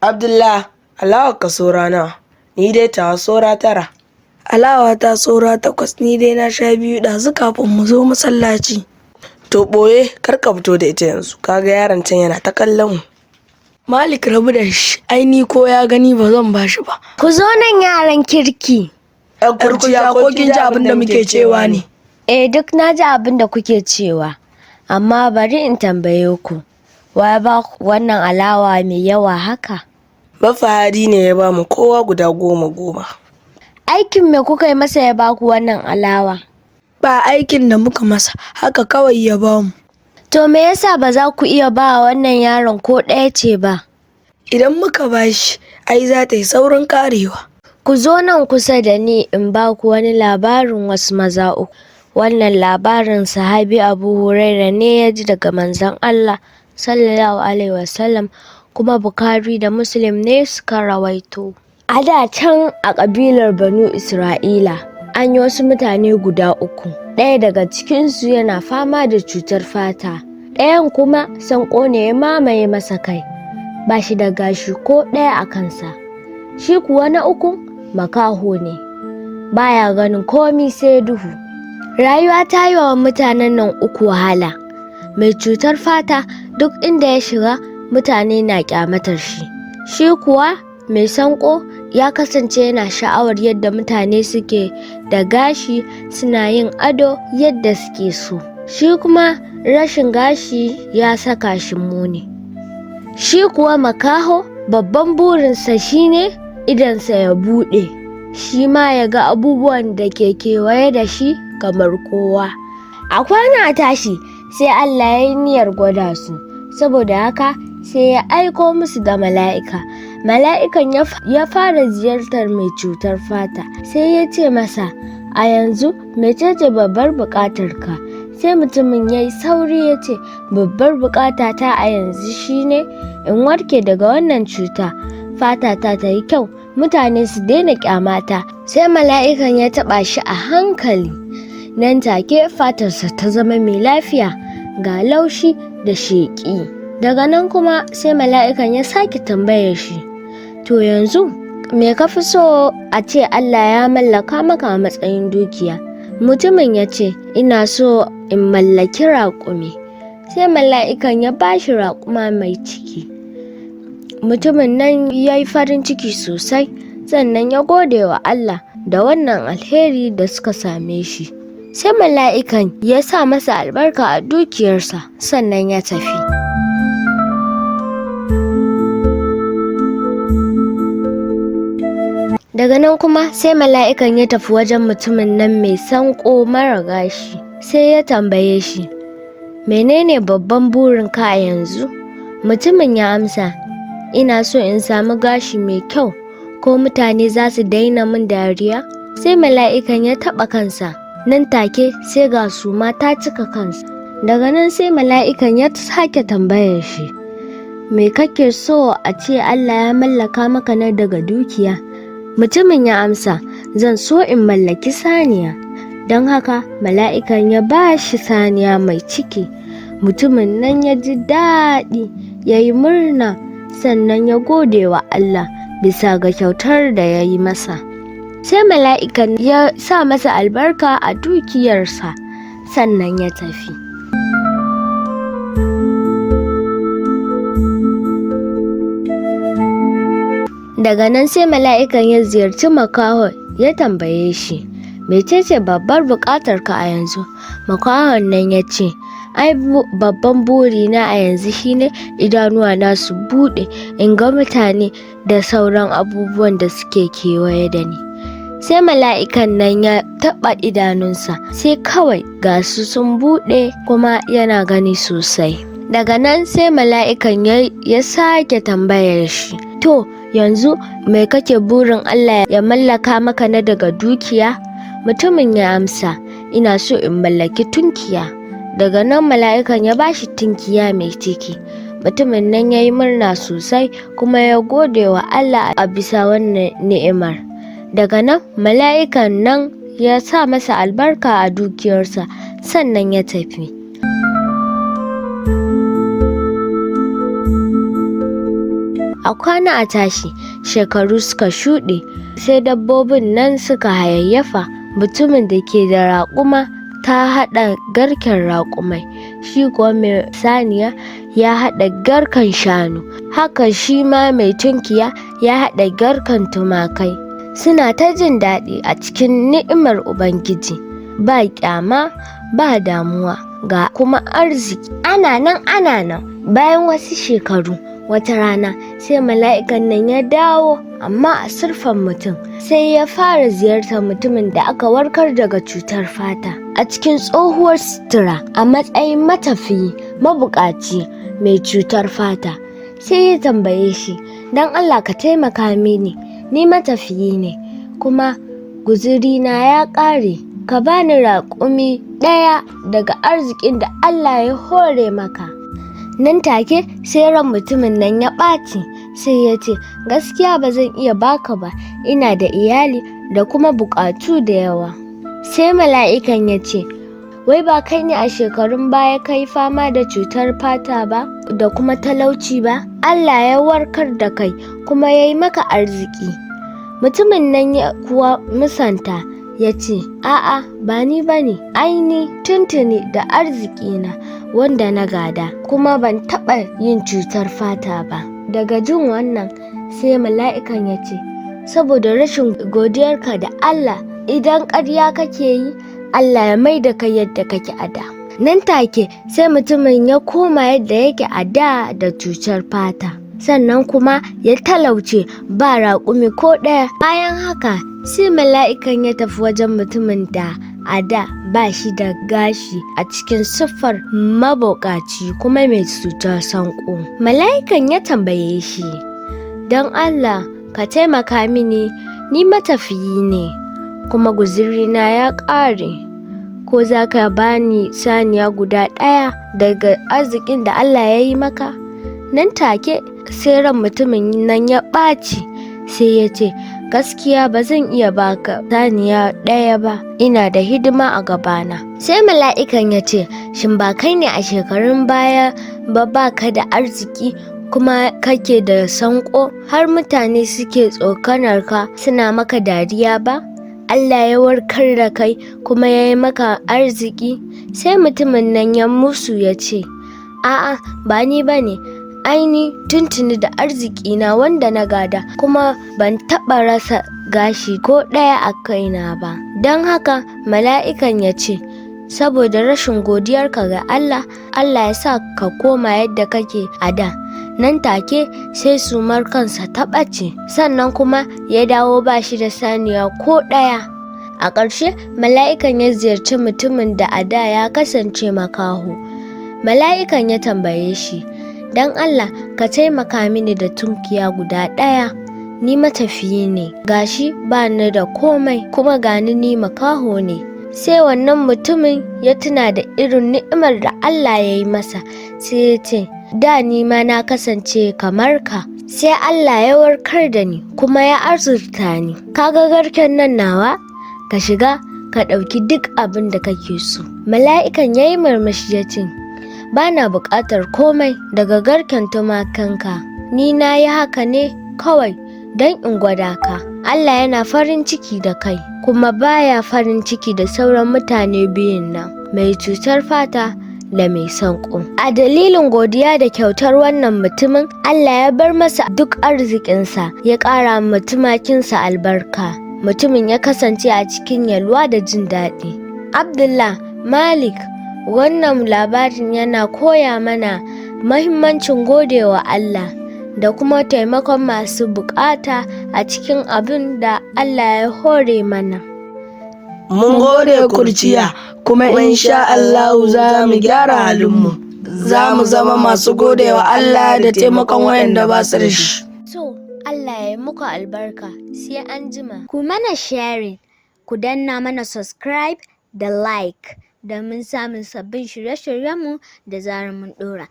Abdullah, alawa ka sora nawa? Ni dai tawa sora 9. Alawa ta saura 8, ni dai na sha 2 ɗazu kafin mu zo masallaci. To ɓoye, kar ka fito da ita yanzu, kaga yaron can yana ta kallon mu. Malik rabu da shi, ai ni ko ya gani ba zan ba shi ba. Ku zo nan yaran kirki. Yar kurciya ko kin ji abin da muke cewa ne? Duk na ji abin da kuke cewa, amma bari in tambaye ku, wa ya ba ku wannan alawa mai yawa haka? Bafahari ne ya ba mu kowa guda 10. Aikin me kuka yi masa ya ba ku wannan alawa? Ba aikin da muka masa, haka kawai ya ba mu. To me yasa ba za ku iya ba wannan yaron ko ɗaya ce ba? Idan muka ba shi, ai za ta yi saurin karewa. Ku zo nan kusa da ni in ba ku wani labarin wasu maza uku. Wannan labarin sahabi Abu Huraira ne ya ji daga manzon Allah sallallahu alaihi wasallam, kuma Bukhari da Muslim ne suka rawaito. A da can a ƙabilar Banu Isra'ila an yi wasu mutane guda 3. Ɗaya daga cikinsu yana fama da cutar fata, ɗayan kuma sanƙo ne ya mamaye masa kai, ba shi da gashi ko ɗaya a kansa. Shi kuwa na 3 makaho ne, baya ganin komi sai duhu. Rayuwa ta yi wa mutanen nan 3 wahala. Mai cutar fata duk inda ya shiga mutane na kyamatar shi. Shi kuwa mai sanƙo ya kasance yana sha'awar yadda mutane suke da gashi suna yin ado yadda suke so. Shi kuma rashin gashi ya saka shi muni. Shi kuwa makaho babban burinsa shine idonsa ya buɗe, shi ma ya ga abubuwan da ke kewaye da shi kamar kowa. A kwana a tashi sai Allah ya yi niyyar gwada su, saboda haka sai ya aiko musu da mala'ika. Mala'ikan ya fara ziyartar mai cutar fata, sai ya ce masa, a yanzu mecece babbar buƙatarka? Sai mutumin ya yi sauri ya ce, babbar buƙatata a yanzu shine in warke daga wannan cuta, fatata ta yi kyau, mutane su daina ƙyamata. Sai mala'ikan ya taɓa shi a hankali, nan take fatarsa ta zama mai lafiya, ga laushi da sheƙi. Daga nan kuma sai mala'ikan ya sake tambayar shi, to yanzu me ka fi so a ce Allah ya mallaka maka a matsayin dukiya? Mutumin ya ce, ina so in mallaki raƙumi. Sai mala'ikan ya ba shi raƙuma mai ciki. Mutumin nan ya yi farin ciki sosai, sannan ya gode wa Allah da wannan alheri da suka same shi. Sai mala'ikan ya sa masa albarka a dukiyarsa, sannan ya tafi. Daga nan kuma sai mala'ikan ya tafi wajen mutumin nan mai sanƙo mara gashi, sai ya tambaye shi, menene babban burinka a yanzu? Mutumin ya amsa, ina so in samu gashi mai kyau, ko mutane za su daina min dariya? Sai mala'ikan ya taɓa kansa, nan take sai ga suma ta cika kansa. Daga nan sai mala'ikan ya sake tambayar shi, me kake so a ce Allah ya mallaka maka na daga dukiya? Mutumin ya amsa, zan so in mallaki saniya. Don haka mala'ikan ya ba shi saniya mai ciki. Mutumin nan ya ji daɗi, ya yi murna, sannan ya gode wa Allah bisa ga kyautar da ya yi masa. Sai mala'ikan ya sa masa albarka a dukiyarsa, sannan ya tafi. Daga nan sai mala'ikan ya ziyarci makahon ya tambaye shi, mecece babbar buƙatarka a yanzu? Makahon nan ya ce, ai babban burina a yanzu shine idanuwa na su buɗe in ga mutane da sauran abubuwan da suke kewaye da ni. Sai mala'ikan nan ya taɓa idanunsa, sai kawai ga su sun buɗe kuma yana gani sosai. Daga nan sai mala'ikan ya sake tambayar shi, to yanzu mai kake burin Allah ya mallaka maka na daga dukiya? Mutumin ya amsa, ina so in mallaki tunkiya. Daga nan mala'ikan ya bashi tunkiya mai ciki. Mutumin nan ya yi murna sosai kuma ya gode wa Allah a bisa wannan ni'imar. Daga nan mala'ikan nan ya sa masa albarka a dukiyarsa, sannan ya tafi. A kwana a tashi, shekaru suka shuɗe, sai dabbobin nan suka hayayyafa. Mutumin da ke da raƙuma ta haɗa garken raƙumai, shi kuwa mai saniya ya haɗa garken shanu, haka shi ma mai tunkiya ya haɗa garken tumakai. Suna ta jin daɗi a cikin ni'imar Ubangiji, ba ƙyama ba damuwa ga kuma arziki. Ana nan bayan wasu shekaru, wata rana sai mala'ikan nan ya dawo amma a siffar mutum, sai ya fara ziyartar mutumin da aka warkar daga cutar fata a cikin tsohuwar sutura a matsayin matafiyi mabukaci mai cutar fata. Sai ya tambaye shi, don Allah ka taimaka mini, ni matafiyi ne kuma guzurina ya ƙare, ka bani raƙumi ɗaya daga arzikin da Allah ya hore maka. Nan take sai ran mutumin nan ya ɓaci, sai ya ce, gaskiya ba zan iya baka ba, ina da iyali da kuma buƙatu da yawa. Sai mala'ikan ya ce, wai ba kai ne a shekarun baya kai fama da cutar fata ba da kuma talauci ba? Allah ya warkar da kai kuma ya yi maka arziki. Mutumin nan ya kuwa musanta, ya ce, a'a ba ni ba ne, aini tuntuni da arzikina wanda na gada, kuma ban taɓa yin cutar fata ba. Daga jin wannan sai mala'ikan ya ce, saboda rashin godiyarka da Allah, idan ƙarya kake yi, Allah ya mai da kai yadda kake a da. Nan take sai mutumin ya koma yadda yake a da cutar fata, sannan kuma ya talauce ba raƙumi ko ɗaya. Bayan haka sai mala'ikan ya tafi wajen mutumin da a da ba shi da gashi a cikin siffar mabukaci kuma mai cutar sanƙo. Mala'ikan ya tambaye shi, don Allah ka taimaka mini, ni matafiyi ne kuma guzurina ya ƙare, ko za ka bani saniya guda ɗaya daga arzikin da Allah ya yi maka? Nan take sai ran mutumin nan ya ɓaci, sai ya ce, gaskiya ba zan iya baka saniya ɗaya ba, ina da hidima a gabana. Sai mala'ikan ya ce, shin ba kai ne a shekarun baya ba baka da arziki kuma kake da sanƙo har mutane suke tsokanar ka suna maka dariya ba? Allah ya warkar da kai kuma ya yi maka arziki? Sai mutumin nan ya musu ya ce, a'a ba ni ba ne, aini tuntuni da arzikina wanda na gada, kuma ban taɓa rasa gashi ko ɗaya a kaina ba. Don haka mala'ikan ya ce, saboda rashin godiyarka ga Allah, Allah ya sa ka koma yadda kake a da. Nan take sai sumar kansa ta ɓace, sannan kuma ya dawo ba shi da saniya ko ɗaya. A ƙarshe mala'ikan ya ziyarci mutumin da a da ya kasance makaho. Mala'ikan ya tambaye shi, don Allah ka taimaka mini da tunkiya guda ɗaya, ni matafiyi ne, gashi ba ni da komai kuma gani ni makaho ne. Sai wannan mutumin ya tuna da irin ni'imar da Allah ya yi masa, sai ya ce, da ni ma na kasance kamar ka, sai Allah ya warkar da ni kuma ya azurta ni. Kaga garken nan nawa? Ka shiga ka ɗauki duk abin da kake so. Mala'ikan ya yi murmushi ya ce, ba na buƙatar komai daga garken tumakanka, ni na yi haka ne kawai don in gwada ka. Allah yana farin ciki da kai, kuma baya farin ciki da sauran mutane biyun nan, mai cutar fata da mai sanƙo. A dalilin godiya da kyautar wannan mutumin, Allah ya bar masa duk arzikinsa, ya ƙara ma tumakinsa albarka. Mutumin ya kasance a cikin yalwa da jin daɗi. Abdullah Malik, wannan labarin yana koya mana mahimmancin godewa Allah da kuma taimakon masu bukata a cikin abin da Allah ya hore mana. Mun gode kurciya, kuma insha Allah za mu gyara halinmu. Za mu zama masu godewa Allah da taimakon wayanda ba su da shi. So, Allah ya muku albarka, sai an jima. Ku mana sharing, ku danna mana subscribe da like, domin samun sabbin shirye-shiryenmu da zarar mun ɗora.